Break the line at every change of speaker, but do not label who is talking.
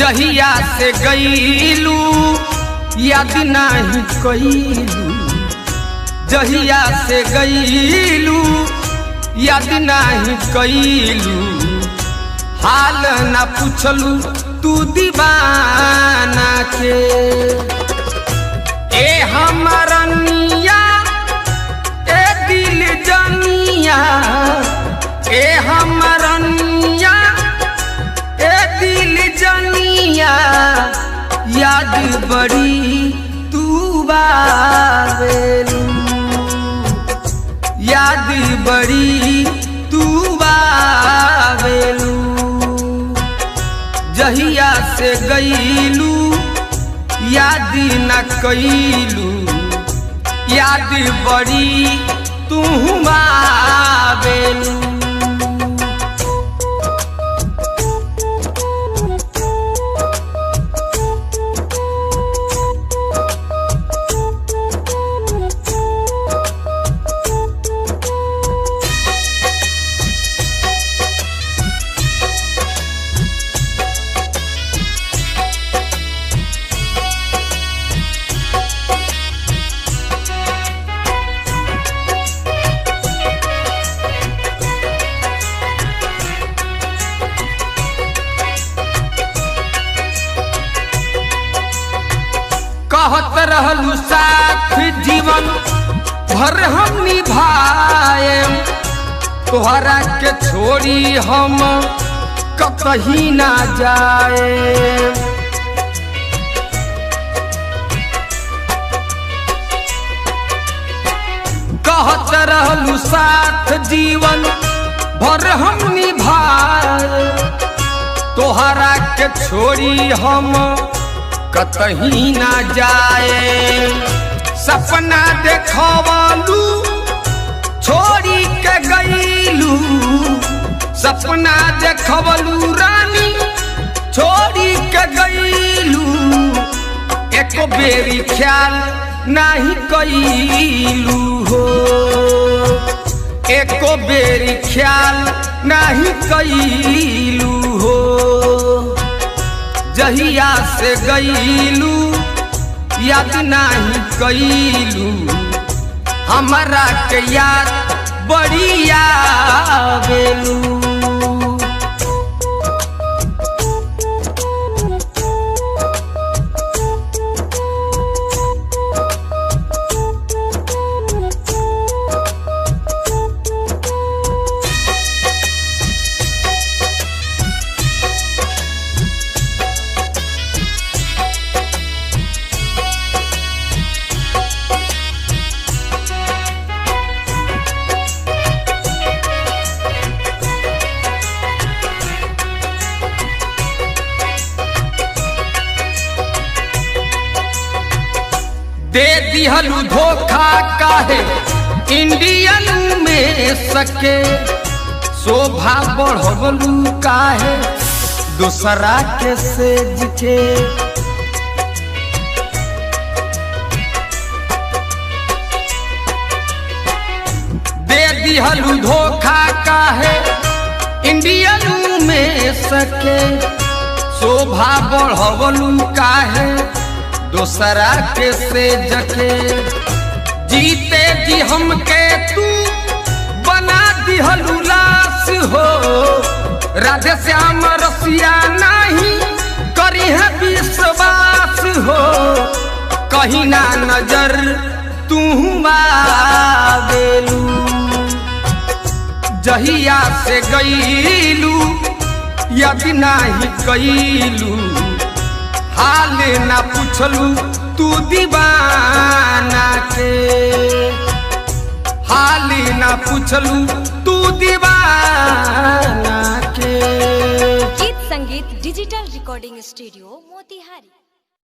जहिया से गईलू याद नहीं कईलू, जहिया से गईलू याद नहीं कईलू, हाल ना पूछलू तू दीवाना के। ए हमारा निया ए दिल जनिया, ए हमारा निया ए दिल जनिया, याद बड़ी तू बावेलू, याद बड़ी तू बावेलू, जहिया से गईलू याद न कईलू, याद बड़ी तू बावेलू। कहत रहलू साथ जीवन भर हम निभाए, तोहरा के छोड़ी हम कतही ना जाए। कहत रहलू साथ जीवन भर हम निभाए, तोहरा के छोड़ी हम कतही ना जाए। सपना देखवलू छोड़ी के गईलू, सपना देखवलू रानी छोड़ी के गईलू, एको बेरी ख्याल नहीं कईलू हो, एको बेरी ख्याल नहीं कईलू हो, जहिया से गईलू याद नहीं कईलू, हमरा के याद बड़ी आवेलू। दे दिहलू धोखा काहे इंडियन में सके, शोभा बढ़वलू काहे दूसरा के सेज के। दे दिहलू धोखा काहे इंडियन में सके, शोभा बढ़वलू काहे दूसरा के से जके। जीते जी हमके तू बना दिहलू लाश हो, राधे श्याम रसिया नहीं करी है विश्वास हो, कहीं ना नजर तू आवेलू, जहिया से गईलू याद नहीं कईलू, हाल ना पूछलू तू दीवाना के, हाल ना पूछलू तू दीवाना के।
गीत संगीत डिजिटल रिकॉर्डिंग स्टूडियो मोतिहारी।